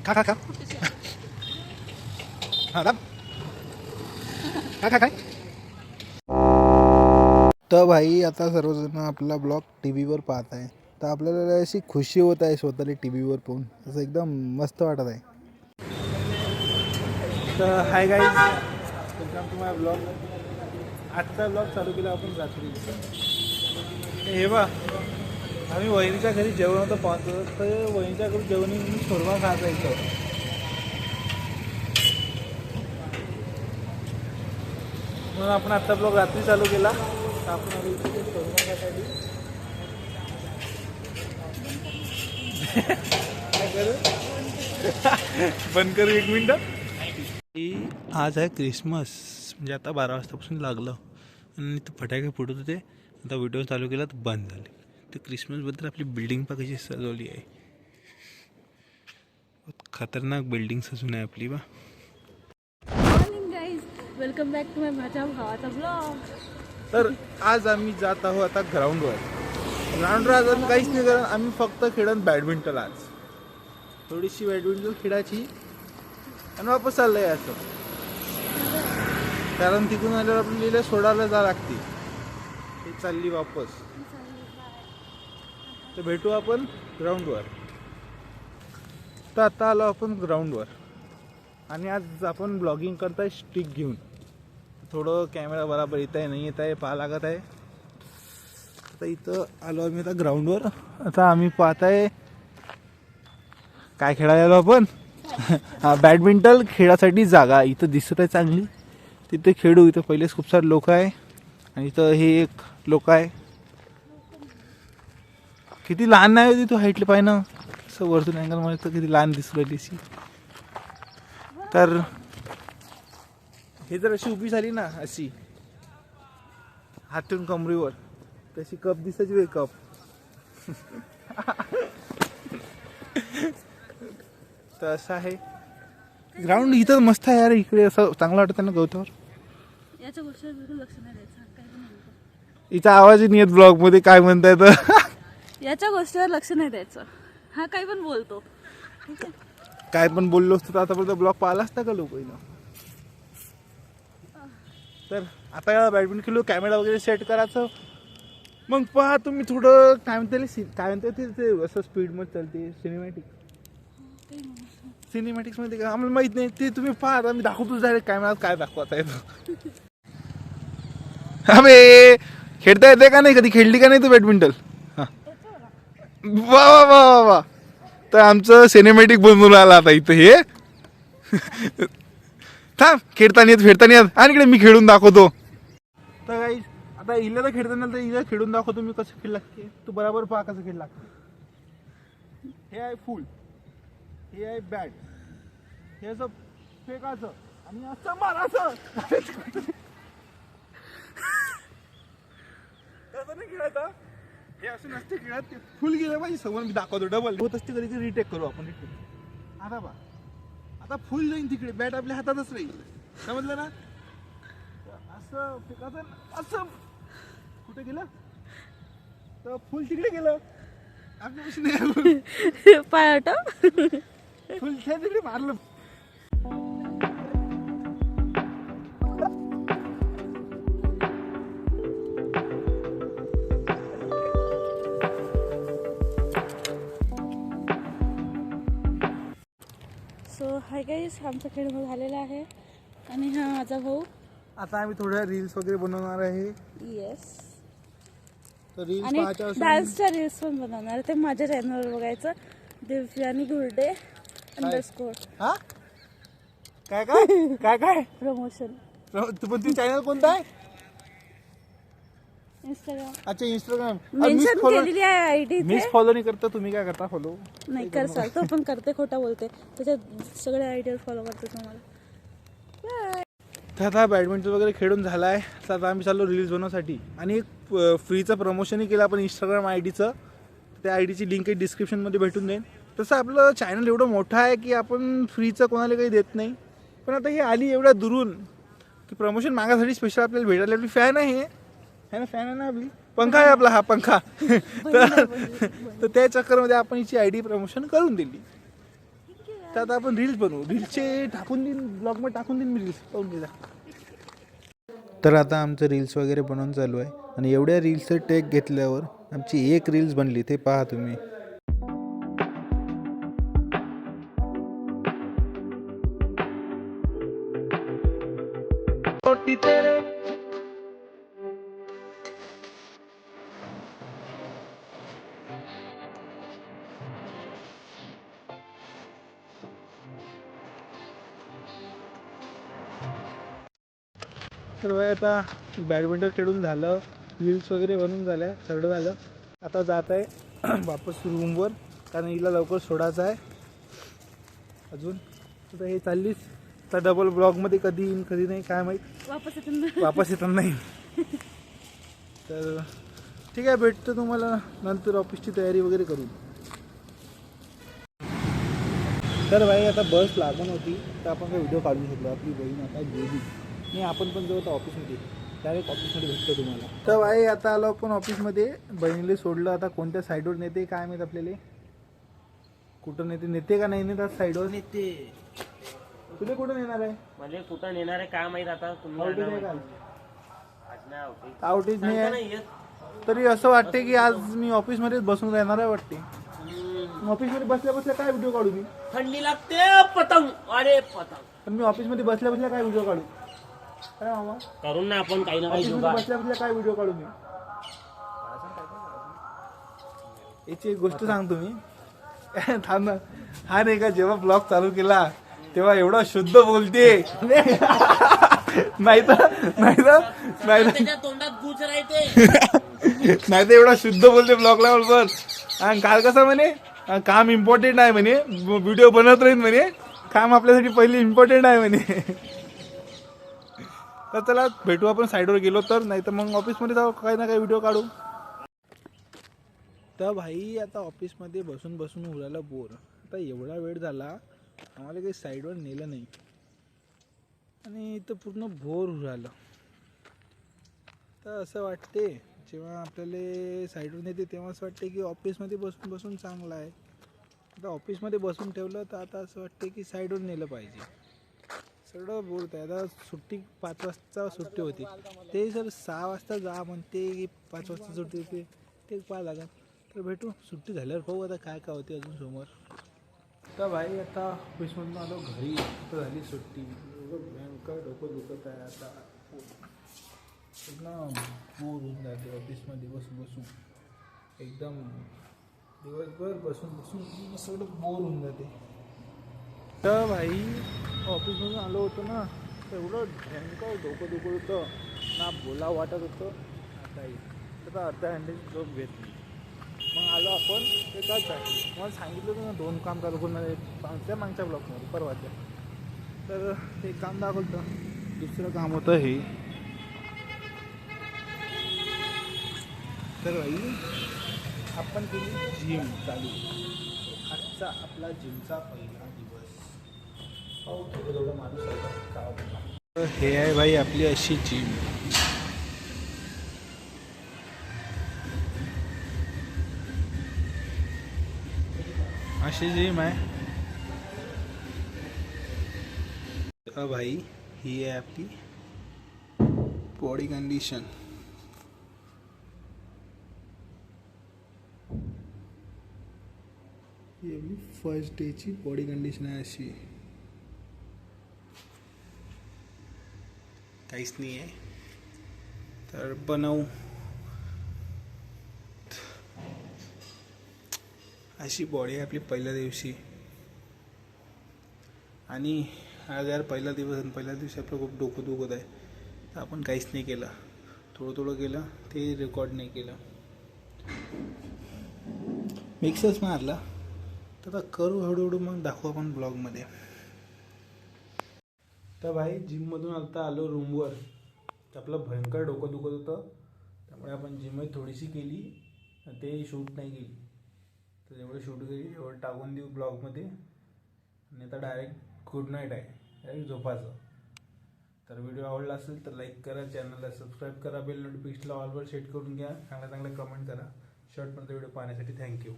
खा खा खा हा दाब खा खा काय. तर भाई आता सर्वजण आपला ब्लॉग टी व्हीवर पाहत आहे, तर आपल्याला अशी खुशी होत आहे स्वतःला टी व्हीवर पाहून, असं एकदम मस्त वाटत आहे. तर hi guys, welcome to my blog. आजचा ब्लॉग चालू केला आपण रात्री. हे बा आम्ही वहिनीच्या घरी जेवण होतं पाहतो, तर वहिनीच्या घरी जेवण मी शोरमा खायचा इथं. म्हणून आपण आजचा ब्लॉग रात्री चालू केला. तर आपण आलो इथे शोरमा खायसाठी. काय करू बंद करू एक मिनटं. आज आहे क्रिसमस, म्हणजे आता 12 वाजतापासून लागलं आणि ते फटाके फुटत होते. आता व्हिडिओ चालू केला तर बंद झाले. तर क्रिसमसबद्दल आपली बिल्डिंग पण कशी सजवली आहे, खतरनाक बिल्डिंग सजून आहे आपली बा. Morning guys, welcome back to माझ्या भावाचा ब्लॉग. तर आज आम्ही जात आहोत आता ग्राउंडवर. आज आम्ही काहीच नाही करत, आम्ही फक्त खेळत बॅडमिंटन. आज थोडीशी बॅडमिंटन खेळायची आणि वापस चाललंय असं, कारण तिथून आल्यावर आपल्याला सोडायला जा लागते. ते चालली वापस. तर भेटू आपण ग्राउंडवर. तर आता आलो आपण ग्राउंडवर आणि आज आपण ब्लॉगिंग करताय स्टिक घेऊन. थोडं कॅमेरा बरोबर येत आहे नाही येत आहे पाहा लागत आहे. आता इथं आलो आम्ही आता ग्राउंडवर. आता आम्ही पाहताय काय खेळायला आलो आपण. हा, बॅडमिंटन खेळासाठी जागा इथं दिसत आहे चांगली, तिथे खेळू. इथं पहिलेच खूप सारे लोक आहे आणि इथं हे एक लोक आहे. किती लहान नाही होती तू हाईटले पाहिजे ना, असं वरतून अँगल मध्ये तर किती लहान दिसू राहिली अशी. तर हे जर अशी उभी झाली ना, अशी हातून कमरीवर, तशी कप दिसायची वे कप. तर असं आहे ग्राउंड इथं मस्त आहे यार. इकडे असं चांगलं वाटतं ना गवतावर. याच्या गोष्टीवर बिलकुल लक्ष नाही द्यायचं. काय पण म्हणतो, इथं आवाज नाही येत ब्लॉग मध्ये काय म्हणताय तर. याच्या गोष्टीवर लक्ष नाही द्यायचं. हा काही पण बोलतो. काय पण बोललो असतो तर आतापर्यंत ब्लॉग पाहिला असता का लोक. तर आता बॅडमिंटन खेळू, कॅमेरा वगैरे सेट करायचं. मग पहा तुम्ही थोडं काय म्हणते ते असं स्पीडमध्ये चालते. सिनेमॅटिक्स मध्ये का आम्हाला माहित नाही ते, तुम्ही पहा. आता मी दाखवतो डायरेक्ट कॅमेरात काय दाखवता येतं. अबे खेळता येते का नाही, कधी खेळली का नाही तू बॅडमिंटन. वा वा वा वा वा. तर आमचं सिनेमॅटिक बनवून आला आता इथं हे. थांब, खेळताना येत फिरताना येत आणि इकडे मी खेळून दाखवतो. तर काही आता हिला तर खेळताना तर हिला खेळून दाखवतो मी कसं खेळ लागते. तू बरोबर पहा कसं खेळ लागते. हे आहे फुल, हे आहे बॅट, हे असं फेकायचं आणि असं मारायचं. कसं नाही खेळायचं, हे असं नसते खेळत. ते फुल गेलं पाहिजे समोर. मी दाखवतो डबल होत असते कधी. रिटेक करू आपण. आता बा आता फुल जाईन तिकडे, बॅट आपल्या हातातच राहील. समजलं ना. असं फेकायचं, असं कुठे गेलं तर फुल तिकडे गेलं. आपल्यापाशी नाही. पाय हटव. फुल तिकडे मारलं. सो हाय गाईज, आमचा खेळ झालेला आहे आणि हा माझा भाऊ. आता आम्ही थोड्या रील्स वगैरे बनवणार आहे. येस, तर रील्स आणि पाहायच्या असून डान्सच्या रील्स पण बनवणार. ते माझ्या चॅनलवर बघायचं, दिव्यानी गुर्डे _ हा काय काय काय काय प्रमोशन. तू पण चॅनल कोणता आहे. इंस्टाग्राम. अच्छा, इंस्टाग्राम मेन्शन केलेली आहे आयडी. मीच फॉलो नाही करता. तुम्ही काय करता फॉलो. नाही करसाल, तो पण करते, खोटा बोलते. त्याच्यात सगळे आयडिया फॉलो करते तुम्हाला. तर आता बॅडमिंटन वगैरे खेळून झाला आहे. तर आता आम्ही चाललो रील्स बनवण्यासाठी आणि एक फ्रीचं प्रमोशनही केलं आपण इंस्टाग्राम आय डीचं. त्या आय डीची लिंक डिस्क्रिप्शनमध्ये भेटून जाईल. तसं आपलं चॅनल एवढं मोठं आहे की आपण फ्रीचं कोणाला काही देत नाही. पण आता ही आली एवढ्या दुरून की प्रमोशन मागासाठी स्पेशल आपल्याला भेटायला. आपली फॅन आहे है ना, फॅन आहे ना आपली. पंखा आहे आपला हा पंखा. तर त्या चक्करमध्ये आपण हिची आय डी प्रमोशन करून दिली. तर आता आपण रील्स बनवू. रील्सचे टाकून देईन, ब्लॉगमध्ये टाकून देईन मी रील्स, पाहून घे. तर आता आमचं रील्स वगैरे बनवून चालू आहे आणि एवढ्या रील्सचं टेक घेतल्यावर आमची एक रील्स बनली, ते पहा तुम्ही. तर भाई आता बॅडमिंटन खेळून झालं, रील्स वगैरे बनवून झाल्या, सगळं झालं. आता जात आहे वापस रूमवर, कारण हिला लवकर सोडायचं आहे अजून. आता हे चाललीस तर डबल ब्लॉगमध्ये कधी येईन कधी नाही काय माहीत, वापस येताना नाही. तर ठीक आहे, भेटतो तुम्हाला नंतर ऑफिसची तयारी वगैरे करून. तर भाई आता बस लागून होती, तर आपण काही व्हिडिओ काढू शकलो. आपली बहीण आता गेली नाही, आपण पण जाऊ आता ऑफिसमध्ये, डायरेक्ट ऑफिसमध्ये भेटतो तुम्हाला. तर भाई आता आलो आपण ऑफिसमध्ये, बहिणीला सोडलं. आता कोणत्या साईडवर नेते काय माहीत आपल्याला, कुठं नेते का नाही नेत आज साईडवर. नेते तुला कुठं नेणार आहे, म्हणजे कुठं नेणार आहे काय माहित आता. तुम्ही आउटेज आहे काल, आज नाही outing. आउटेज नाही सांगता आहे. नाही येत. तरी असं वाटते की आज मी ऑफिसमध्येच बसून राहणार आहे वाटते. ऑफिसमध्ये बसल्या बसल्या काय व्हिडिओ काढू मी, थंडी लागते पतंग, अरे पतंग पण मी ऑफिसमध्ये बसल्या बसल्या काय व्हिडिओ काढू, काय मामा करून ना आपण काही ना काही ऑफिसमध्ये जुगाड. बसल्या बसल्या काय व्हिडिओ काढू मी. याची एक गोष्ट सांगतो मी, थांब ना. हा नाही का, जेव्हा ब्लॉग चालू केला तेव्हा एवढा शुद्ध बोलते, नाही तर त्याच्या तोंडात गुज राहते. नाही तर एवढा शुद्ध बोलते ब्लॉगला बरोबर. आणि काल कसं म्हणे, काम इम्पॉर्टंट आहे म्हणे, व्हिडिओ बनत राहील म्हणे, काम आपल्यासाठी पहिले इम्पॉर्टंट आहे म्हणे. तर चला भेटू आपण साईडवर गेलो तर, नाही तर मग ऑफिसमध्ये जाऊ, काही ना काही व्हिडिओ काढू. तर भाई आता ऑफिसमध्ये बसून बसून उरायला बोर. आता एवढा वेळ झाला आम्हाला काही साईडवर नेलं नाही आणि इथं पूर्ण बोर होऊन राहिलं. तर असं वाटते जेव्हा आपल्याला साईडवर नेते तेव्हा असं वाटते की ऑफिसमध्ये बसून बसून चांगलं आहे. आता ऑफिसमध्ये बसून ठेवलं तर आता असं वाटते की साईडवर नेलं पाहिजे. सगळं बोलत आहे. आता सुट्टी 5 वाजता सुट्टी होती, ते जर 6 वाजता जा म्हणते की 5 वाजता सुट्टी होते, ते पाहा लागेल. तर भेटू सुट्टी झाल्यावर पाहू आता काय काय होते अजून समोर. तर भाई आता ऑफिसमधून आलो घरी, आता झाली सुट्टी. एवढं भयंकर डोकं दुखत आहे आता, पूर्ण बोर होऊन जाते ऑफिसमध्ये बसून बसून. एकदम दिवसभर बसून बसून सगळं बोर होऊन जाते. तर भाई ऑफिसमधून आलो होतो ना, तर एवढं भयंकर डोकं दुखत होतं ना, बोला वाटत होतं ना काही. तर अर्ध्या घंट्याची झोप घेतली, मग आलो आपण एकाचसाठी. मला सांगितलं होतं ना 2 काम चालू करणार आहे त्या मागच्या ब्लॉकमध्ये परवाच्या. तर ते काम दाखवतं, दुसरं काम होतं हे. तर भाई आपण केली जिम चालू. आजचा आपला जिमचा पहिला दिवस. पाहू थोडं माणूस आहे. तर हे आहे भाई आपली अशी जिम. अशी जिम आहे. तर भाई ही आहे आपली बॉडी कंडिशन. ही आपली फर्स्ट डेची बॉडी कंडिशन आहे अशी. काहीच नाही आहे. तर बनवू अशी बॉडी आहे आपली पहिल्या दिवशी. आणि आज यार पहिला दिवस, आणि पहिल्या दिवशी आपलं खूप डोकं दुखत आहे. तर आपण काहीच नाही केलं, थोडं केलं, ते रेकॉर्ड नाही केलं, मिक्सच मारला. तर आता करू हळूहळू, मग दाखवू आपण ब्लॉगमध्ये. तर भाई जिममधून आता आलो रूमवर. तर आपलं भयंकर डोकं दुखत होतं, त्यामुळे आपण जिमही थोडीशी केली, ते शूट नाही केली. तर एवढं शूट केली, एवढं टाकून देऊ ब्लॉगमध्ये. आणि आता डायरेक्ट गुड नाईट आहे, डायरेक्ट झोपायचं. तर व्हिडिओ आवडला असेल तर लाईक करा, चॅनलला सबस्क्राईब करा, बेल नोटिफिकेशनला ऑलवर सेट करून घ्या, चांगल्या कमेंट करा. शॉर्टपर्यंत व्हिडिओ पाहण्यासाठी थँक्यू.